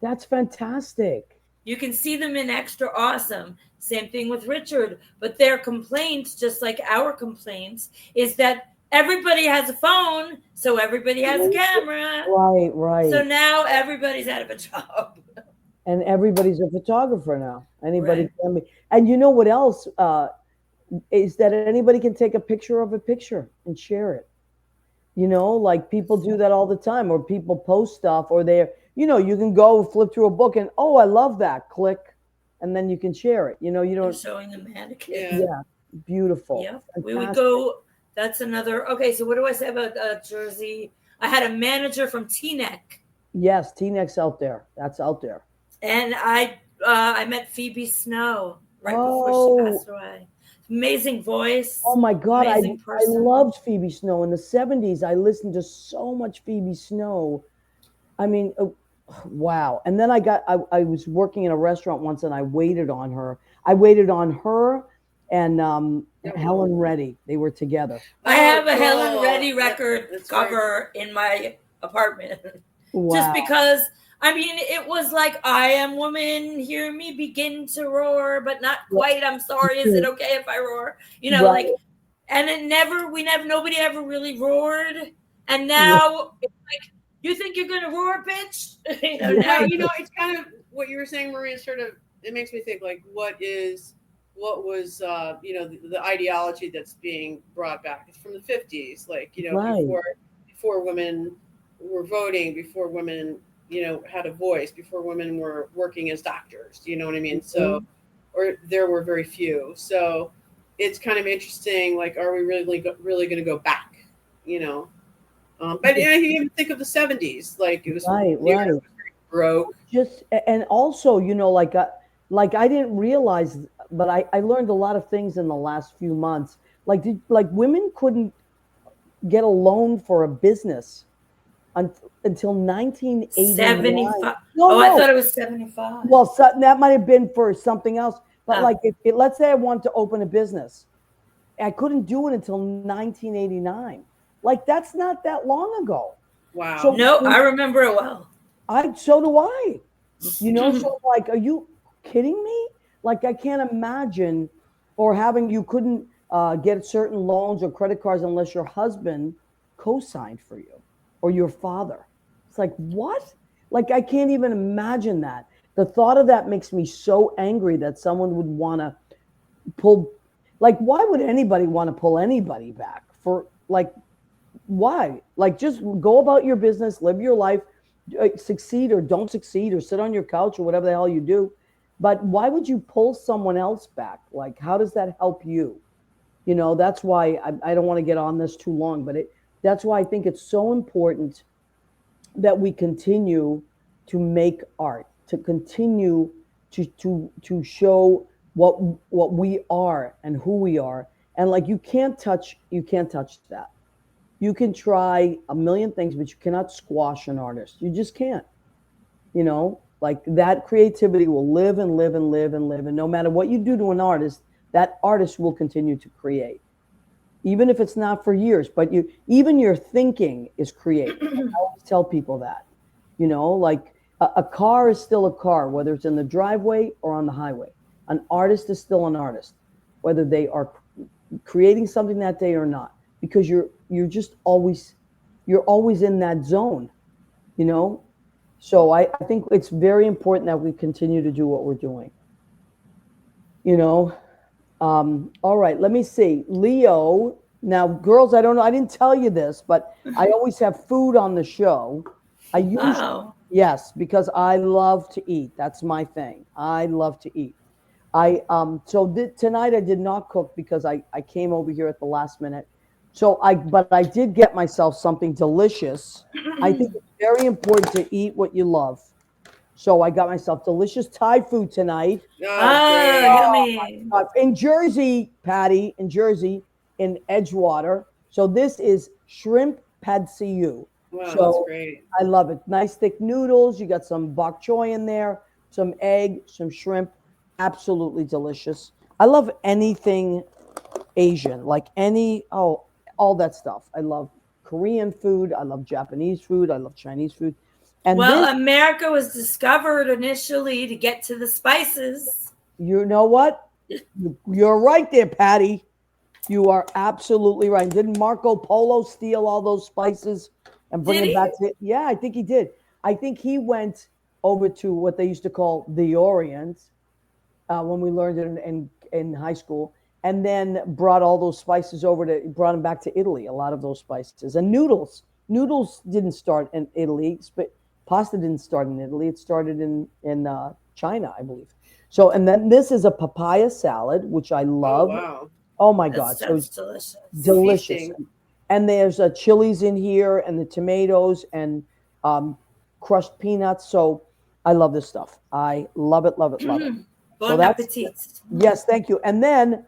That's fantastic. You can see them in Extra Awesome. Same thing with Richard. But their complaint, just like our complaints, is that everybody has a phone, so everybody has a camera. Right. So now everybody's out of a job. And everybody's a photographer now. Anybody can be. And you know what else is that anybody can take a picture of a picture and share it. Like people do that all the time, or people post stuff, or you can go flip through a book and, oh, I love that, click, and then you can share it. You don't. Showing the mannequin. Yeah. Beautiful. Yeah. We would go. That's another. Okay. So what do I say about Jersey? I had a manager from Teaneck. Yes. Teaneck's out there. That's out there. And I met Phoebe Snow right before she passed away. Amazing voice. Oh my God, Amazing I person. loved Phoebe Snow in the 70s. I listened to so much Phoebe Snow. I mean, wow. And then I was working in a restaurant once and I waited on her. I waited on her and Helen Reddy. They were together. I have a Helen cool. Reddy record That's cover in my apartment. Wow. Just because, I mean, it was like, I am woman, hear me begin to roar, but not quite. I'm sorry. Is it okay if I roar? You know, Right. like, and nobody ever really roared. And now it's like, you think you're going to roar, bitch? You know, now You know, it's kind of what you were saying, Maria. Sort of, it makes me think like, what was you know, the ideology that's being brought back? It's from the 50s, like, you know, Right. before women were voting, before women, you know, had a voice, before women were working as doctors. You know what I mean? So, or there were very few. So, it's kind of interesting. Like, are we really going to go back? You know. But I even think of the 70s, like it was right. broke. Just and also, you know, like I didn't realize, but I learned a lot of things in the last few months. Like women couldn't get a loan for a business until 1989. 75. No, I thought it was 75. Well, so, that might have been for something else. But Oh. like, let's say I wanted to open a business, I couldn't do it until 1989. Like, that's not that long ago. Wow. So No, I remember it well. So do I. You know, so like, are you kidding me? Like, I can't imagine, or you couldn't get certain loans or credit cards unless your husband co-signed for you or your father. It's like, what? Like, I can't even imagine that. The thought of that makes me so angry that someone would want to pull. Like, why would anybody want to pull anybody back for, like, why? Like, just go about your business, live your life, succeed or don't succeed, or sit on your couch or whatever the hell you do. But why would you pull someone else back? Like, how does that help you? You know, that's why I don't want to get on this too long, but that's why I think it's so important that we continue to make art, to continue to show what we are and who we are. And like, you can't touch that. You can try a million things, but you cannot squash an artist. You just can't. You know, like, that creativity will live and live and live and live. And no matter what you do to an artist, that artist will continue to create, even if it's not for years. But even your thinking is creative. I always tell people that. You know, like, a car is still a car, whether it's in the driveway or on the highway. An artist is still an artist, whether they are creating something that day or not, because you're always in that zone, you know. So I think it's very important that we continue to do what we're doing, you know. All right, let me see. Leo, now, girls, I don't know, I didn't tell you this, but I always have food on the show. I usually, yes, because I love to eat. That's my thing. I love to eat. Tonight I did not cook because I came over here at the last minute. But I did get myself something delicious. I think it's very important to eat what you love. So I got myself delicious Thai food tonight. Yummy. In Jersey, Patti, in Edgewater. So this is shrimp pad see ew. Wow, so that's great. I love it. Nice thick noodles. You got some bok choy in there, some egg, some shrimp. Absolutely delicious. I love anything Asian, like all that stuff. I love Korean food. I love Japanese food. I love Chinese food. And America was discovered initially to get to the spices. You know what? You're right there, Patti. You are absolutely right. Didn't Marco Polo steal all those spices and bring them back to? Yeah, I think he did. I think he went over to what they used to call the Orient when we learned it in high school, and then brought all those spices brought them back to Italy. A lot of those spices and noodles. Noodles didn't start in Italy, but pasta didn't start in Italy. It started in China, I believe. So, and then this is a papaya salad, which I love. Oh, wow. Oh my God. So it's delicious. Delicious. And there's chilies in here and the tomatoes and crushed peanuts. So I love this stuff. I love it, love it, love it. Bon appetit. Yes, thank you. And then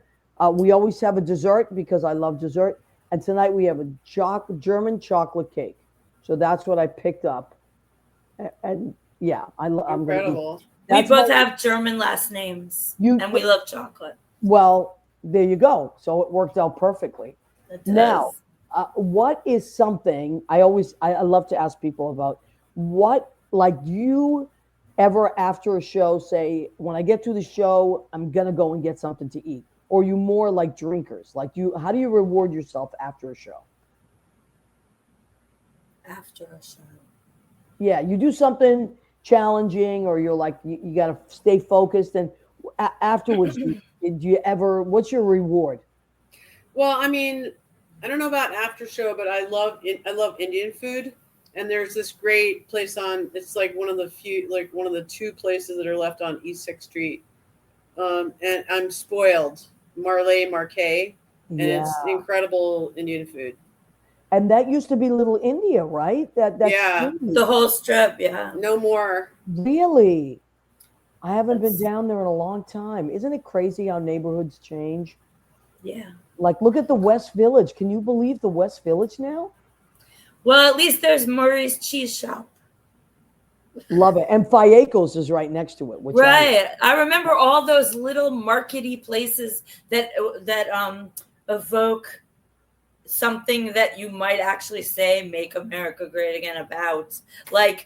We always have a dessert because I love dessert. And tonight we have a German chocolate cake. So that's what I picked up. And yeah, I'm going to eat. Incredible. We both have German last names, and we love chocolate. Well, there you go. So it worked out perfectly. It does. Now, what is something I love to ask people about? What, like, do you ever after a show say, when I get to the show, I'm gonna go and get something to eat? Or are you more like drinkers? Like, how do you reward yourself after a show? After a show. Yeah, you do something challenging, or you're like, you got to stay focused. And afterwards, do you ever, what's your reward? Well, I mean, I don't know about after show, but I love Indian food. And there's this great place it's like one of the two places that are left on East 6th Street. And I'm spoiled. Marquet. And it's incredible Indian food. And that used to be Little India, right? That's the whole strip, yeah. No more. Really? I haven't been down there in a long time. Isn't it crazy how neighborhoods change? Yeah. Like, look at the West Village. Can you believe the West Village now? Well, at least there's Murray's Cheese Shop. Love it. And Fiacos is right next to it. Right. I remember all those little markety places that evoke something that you might actually say "Make America Great Again" about. Like,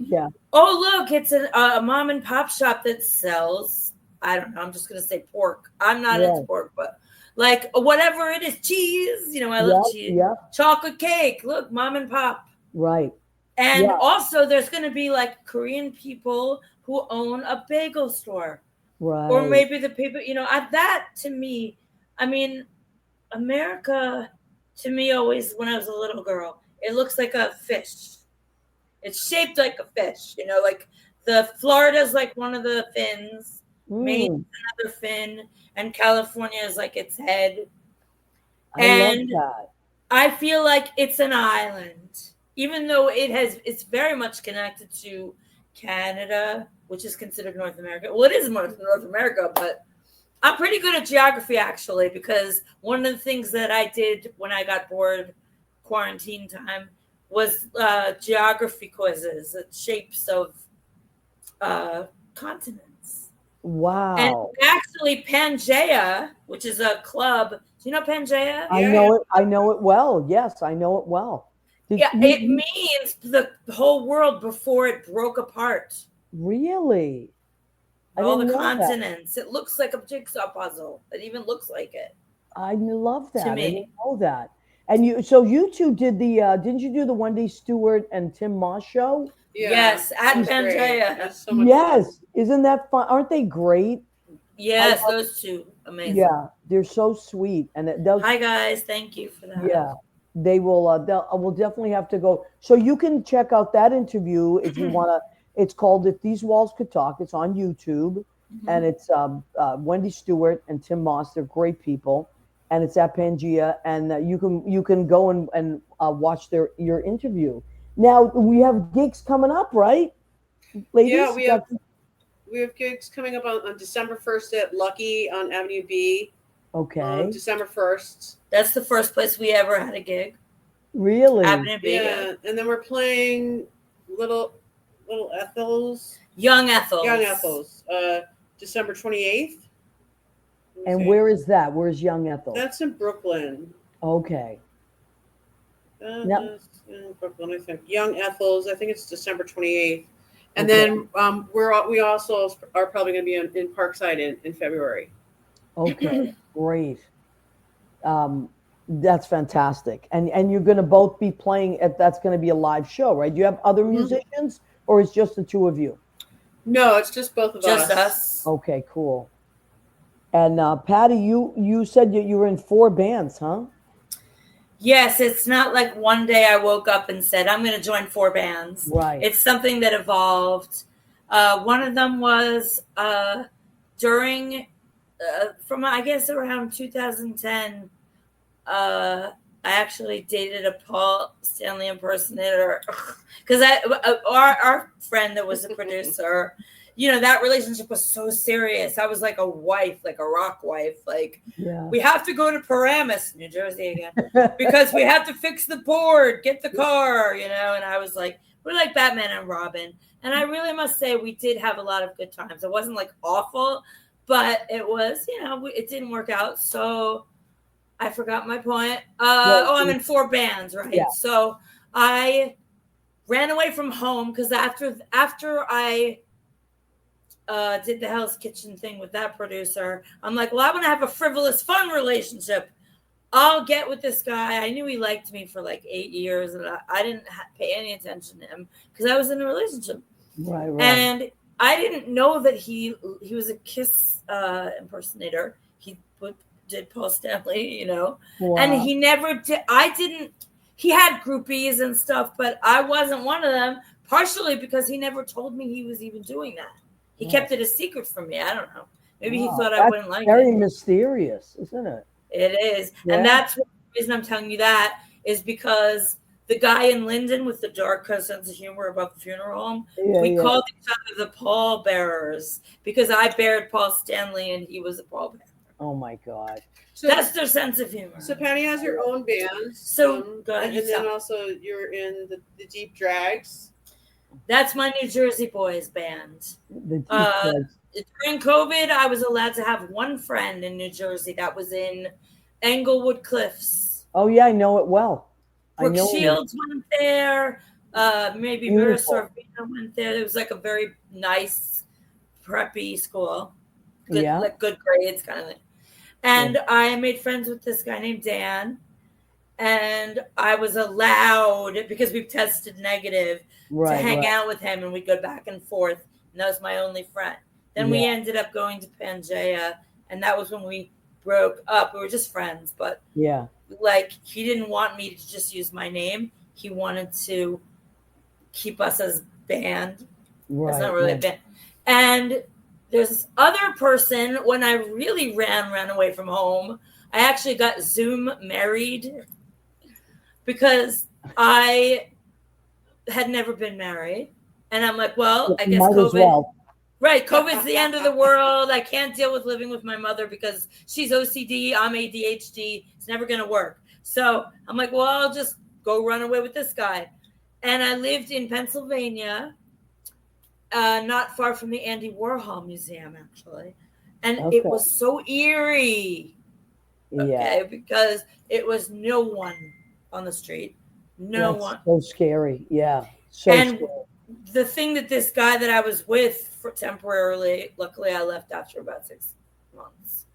oh, look, it's a mom and pop shop that sells, I don't know, I'm just going to say pork. I'm not into pork, but like whatever it is, cheese, I love cheese. Yeah. Chocolate cake, look, mom and pop. Right. And also there's going to be like Korean people who own a bagel store. Right. Or maybe the people, that to me, I mean, America, to me, always when I was a little girl, it looks like a fish. It's shaped like a fish, like the Florida's like one of the fins, Maine's another fin, and California is like its head. I love that. I feel like it's an island, even though it's very much connected to Canada, which is considered North America. Well, it is North America, but I'm pretty good at geography, actually, because one of the things that I did when I got bored quarantine time was geography quizzes, shapes of continents. Wow. And actually, Pangea, which is a club. Do you know Pangea? I know it. I know it well. Yes, I know it well. It means the whole world before it broke apart. Really? All the continents. It looks like a jigsaw puzzle. It even looks like it. I love that. To me. I didn't know that. And you two did didn't you do the Wendy Stewart and Tim Moss show? Yeah, yes, at Pangea. So much fun. Isn't that fun? Aren't they great? Yes, those two. Amazing. Yeah, they're so sweet. And hi guys, thank you for that. Yeah. They will we'll definitely have to go. So you can check out that interview if you want to. It's called If These Walls Could Talk. It's on YouTube. And it's Wendy Stewart and Tim Moss. They're great people. And it's at Pangea. And you can go and watch your interview. Now, we have gigs coming up, right? Ladies? Yeah, we have gigs coming up on December 1st at Lucky on Avenue B. Okay. December 1st. That's the first place we ever had a gig. Really? Avenue B. Yeah, and then we're playing Little Ethel's. Young Ethel's. December 28th. And where is that? Where's Young Ethel? That's in Brooklyn. Okay. In Brooklyn, I think. Young Ethel's, I think it's December 28th. And then we also are probably going to be in Parkside in February. Okay, great. That's fantastic. And you're going to both be playing that's going to be a live show, right? Do you have other musicians or it's just the two of you? No, it's just both of us. Just us. Okay, cool. And Patti, you said you were in 4 bands, huh? Yes, it's not like one day I woke up and said, I'm going to join 4 bands. Right. It's something that evolved. One of them was during, from I guess around 2010, I actually dated a Paul Stanley impersonator because our friend that was a producer, that relationship was so serious. I was like a wife, like a rock wife. Like, Yeah. we have to go to Paramus, New Jersey again, because we have to fix the board, get the car, and I was like, we're like Batman and Robin. And I really must say we did have a lot of good times. It wasn't like awful, but it was, it didn't work out. So I forgot my point. I'm in 4 bands, right? Yeah. So I ran away from home because after I did the Hell's Kitchen thing with that producer, I'm like, well, I want to have a frivolous, fun relationship. I'll get with this guy. I knew he liked me for like 8 years, and I didn't pay any attention to him because I was in a relationship. Right. And I didn't know that he was a Kiss impersonator. He did Paul Stanley, Wow. and he never did. He had groupies and stuff, but I wasn't one of them, partially because he never told me he was even doing that. He kept it a secret from me. I don't know. Maybe he thought I wouldn't like it. Very mysterious, isn't it? It is. Yeah. And that's the reason I'm telling you that is because the guy in Linden with the dark sense of humor about the funeral home, we called each other the Paul Bearers because I bared Paul Stanley and he was a Paul Bearer. Oh my God. So that's their sense of humor. So Patti has your own band. So go ahead, and then also you're in the Deep Drags. That's my New Jersey boys band. During COVID, I was allowed to have one friend in New Jersey that was in Englewood Cliffs. Oh yeah, I know it well. Brooke Shields went there. Maybe Mira Sorvino went there. It was like a very nice, preppy school. Good, like good grades kind of thing. And I made friends with this guy named Dan. And I was allowed, because we've tested negative, to hang out with him. And we'd go back and forth. And that was my only friend. Then we ended up going to Pangea. And that was when we broke up. We were just friends. But like, he didn't want me to just use my name. He wanted to keep us as band. It's not really a band. And there's this other person, when I really ran away from home, I actually got Zoom married because I had never been married. And I'm like, well, I guess COVID. Right. COVID's the end of the world. I can't deal with living with my mother because she's OCD. I'm ADHD. It's never going to work. So I'm like, well, I'll just go run away with this guy. And I lived in Pennsylvania, not far from the Andy Warhol Museum, actually. And it was so eerie. Okay, because it was no one on the street. No one. So scary. Yeah. So and scary. The thing that this guy that I was with for temporarily, luckily I left after about 6 months.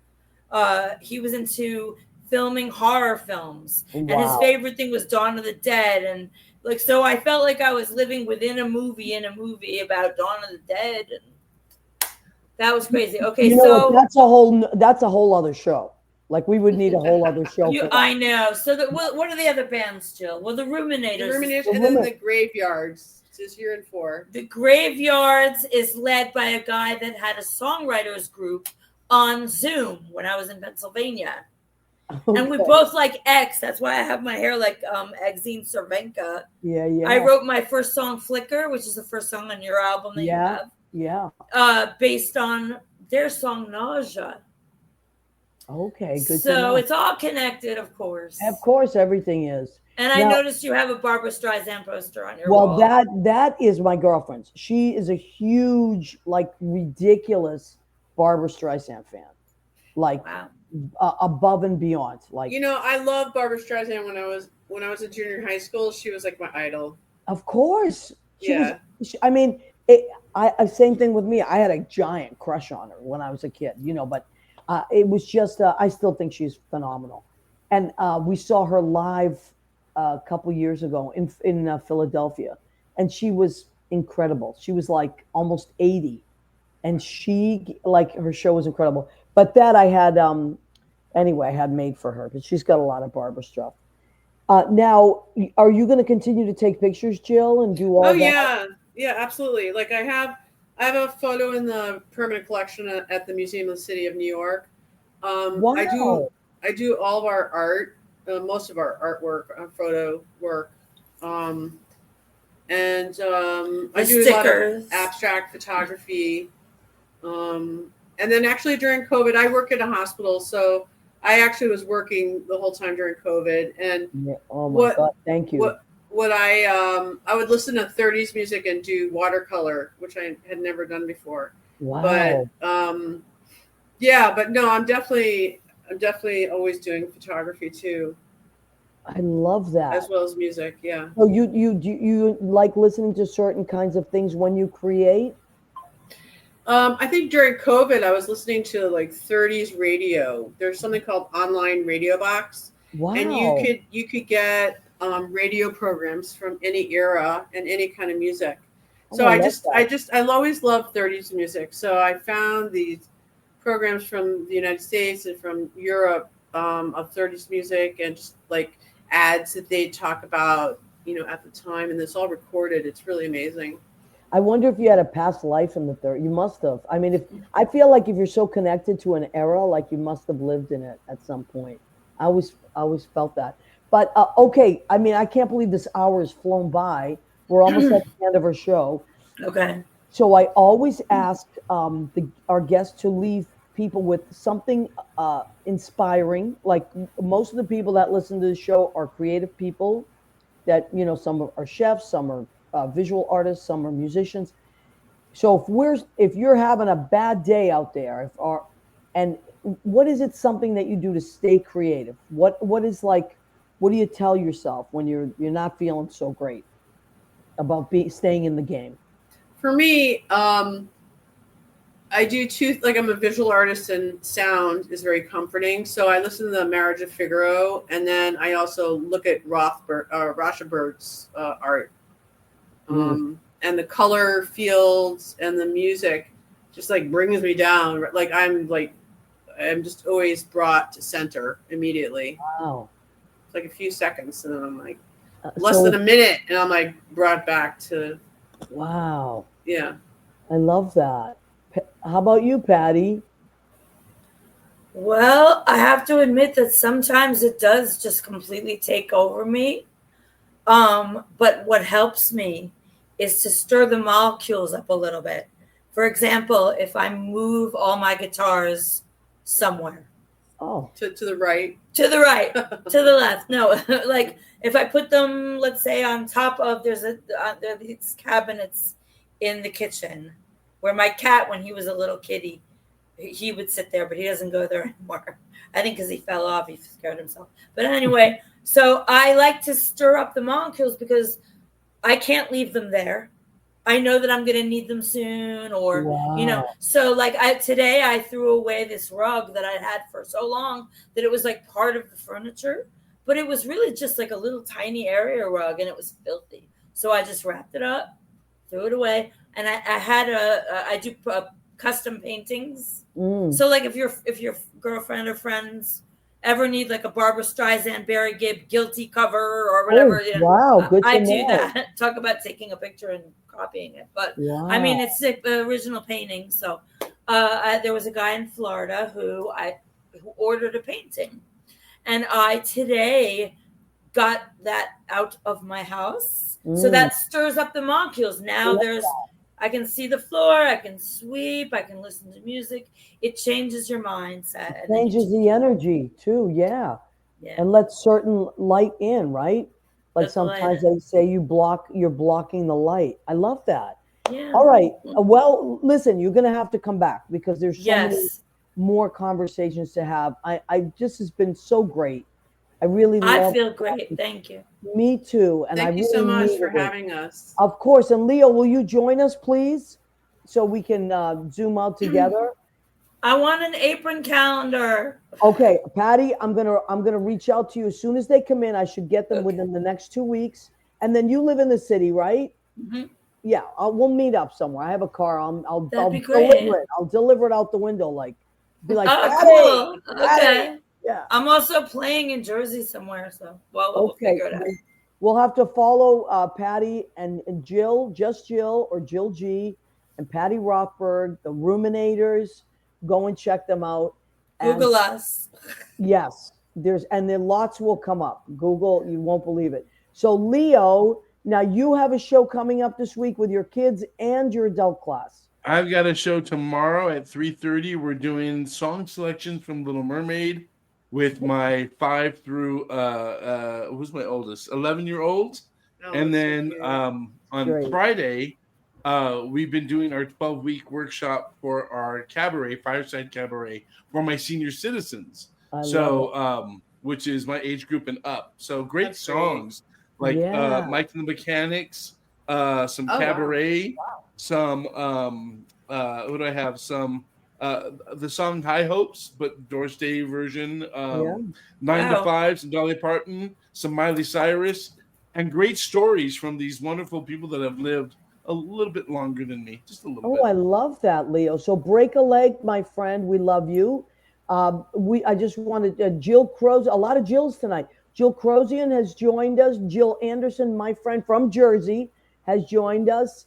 He was into filming horror films. And his favorite thing was Dawn of the Dead. And like, so I felt like I was living within a movie about Dawn of the Dead. And that was crazy. Okay, so that's a whole other show. Like we would need a whole other show. I know. So what are the other bands, Jill? Well, the Ruminators. The Ruminators and then the Graveyards. Is you're in 4. The Graveyards is led by a guy that had a songwriters group on Zoom when I was in Pennsylvania. Okay. And we both like X. That's why I have my hair like Exene Cervenka. Yeah. I wrote my first song, Flicker, which is the first song on your album that you have. Yeah. Based on their song Nausea. Okay, good. So it's all connected, of course. Of course, everything is. And I noticed you have a Barbra Streisand poster on your wall. Well, that is my girlfriend's. She is a huge, like, ridiculous Barbra Streisand fan. Like, above and beyond. Like, I love Barbra Streisand. When I was in junior high school, she was like my idol. Of course. I mean, same thing with me. I had a giant crush on her when I was a kid, but it was just, I still think she's phenomenal. And we saw her live a couple years ago in Philadelphia, and she was incredible. She was like almost 80, and her show was incredible. But that I had I had made for her, but she's got a lot of Barbra stuff. Now, are you going to continue to take pictures, Jill, and do all that? Oh yeah, absolutely. Like I have a photo in the permanent collection at the Museum of the City of New York. Wow. I do all of our art, most of our artwork, photo work, and I The do a lot of stickers. abstract photography. And then actually during COVID, I work at a hospital, so I actually was working the whole time during COVID. And Yeah. Oh my God! Thank you. what I would listen to 30s music and do watercolor, which I had never done before. Wow. But yeah, but no, I'm definitely always doing photography too, I love that. as well as music. Yeah. So you like listening to certain kinds of things when you create? I think during COVID, I was listening to like 30s radio. There's something called online radio box, Wow. and you could get radio programs from any era and any kind of music. So I'll always love 30s music. So I found these programs from the United States and from Europe of 30s music, and just like ads that they talk about, at the time, and it's all recorded. It's really amazing. I wonder if you had a past life in the 30s. You must have. I mean, I feel like if you're so connected to an era, like you must have lived in it at some point. I always felt that. But okay, I mean, I can't believe this hour has flown by. We're almost at the end of our show. Okay. So I always ask our guests to leave people with something inspiring. Like most of the people that listen to the show are creative people. That some are chefs, some are visual artists, some are musicians. So if you're having a bad day out there, and what is it something that you do to stay creative? What do you tell yourself when you're not feeling so great about staying in the game? For me, I do like I'm a visual artist, and sound is very comforting. So I listen to the Marriage of Figaro, and then I also look at Rothenberg's art. And the color fields and the music just like brings me down. Like I'm just always brought to center immediately. Wow. It's like a few seconds, and then I'm like less than a minute, and I'm like brought back to. Wow. Yeah. I love that. How about you, Patti? Well, I have to admit that sometimes it does just completely take over me. But what helps me is to stir the molecules up a little bit. For example, if I move all my guitars somewhere. Oh. To the right. To the right. To the left. No, like if I put them, let's say, on top of, there are these cabinets in the kitchen where my cat, when he was a little kitty, he would sit there, but he doesn't go there anymore. I think because he fell off, he scared himself. But anyway, so I like to stir up the molecules because I can't leave them there. I know that I'm going to need them soon, or, so like today I threw away this rug that I had for so long that it was like part of the furniture, but it was really just like a little tiny area rug, and it was filthy. So I just wrapped it up, threw it away. And I do custom paintings. So like if your girlfriend or friends ever need like a Barbara Streisand, Barry Gibb guilty cover or whatever, wow, good to I know. do that. Talk about taking a picture and copying it. But I mean, it's the original painting. So there was a guy in Florida who ordered a painting, and I today got that out of my house. So that stirs up the molecules. Now I can see the floor, I can sweep, I can listen to music. It changes your mindset. It changes the energy too, yeah. And lets certain light in, right? Like sometimes they say you're blocking the light. I love that. Yeah. All right. Well, listen, you're gonna have to come back because there's so many more conversations to have. I just has been so great. I feel great. Thank you. Me too. And thank you so much for having us. Of course. And Leo, will you join us, please, so we can Zoom out together? I want an apron calendar. Okay, Patti, I'm gonna reach out to you as soon as they come in. I should get them within the next 2 weeks. And then you live in the city, right? Mm-hmm. Yeah, we'll meet up somewhere. I have a car. I'll deliver it. I'll deliver it out the window. Like, be like, cool. Okay. Yeah. I'm also playing in Jersey somewhere, so we'll figure it out. We'll have to follow Patti and Jill, just Jill or Jill G, and Patti Rothberg, the Ruminators. Go and check them out. Google us. Yes, then lots will come up. Google, you won't believe it. So Leo, Now you have a show coming up this week with your kids and your adult class. I've got a show tomorrow at 3:30. We're doing song selections from Little Mermaid with my 5 through who's my oldest? 11-year-old. Oh, And that's so then cute. on Great. Friday, we've been doing our 12-week workshop for our cabaret, Fireside Cabaret, for my senior citizens. I love So which is my age group and up. So great That's great. songs like Yeah. Mike and the Mechanics, some Oh, wow. cabaret, some what do I have? Some the song High Hopes, but Doris Day version, Yeah. 9 to Wow. 5, some Dolly Parton, some Miley Cyrus, and great stories from these wonderful people that have lived a little bit longer than me, just a little Oh, bit. I love that, Leo. So break a leg, my friend. We love you. I just wanted Jill Crozier. A lot of Jills tonight. Jill Crozier has joined us. Jill Anderson, my friend from Jersey, has joined us.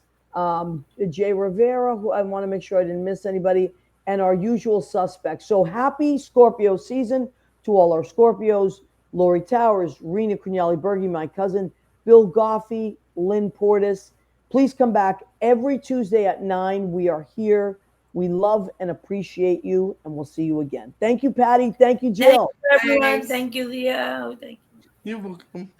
Jay Rivera, who I want to make sure I didn't miss anybody, and our usual suspects. So happy Scorpio season to all our Scorpios. Lori Towers, Rena Cugnali Berge, my cousin, Bill Goffey, Lynn Portis. Please come back every Tuesday at 9. We are here. We love and appreciate you, and we'll see you again. Thank you, Patti. Thank you, Jill. Thank you, everyone. Thanks. Thank you, Leo. Thank you. You're welcome.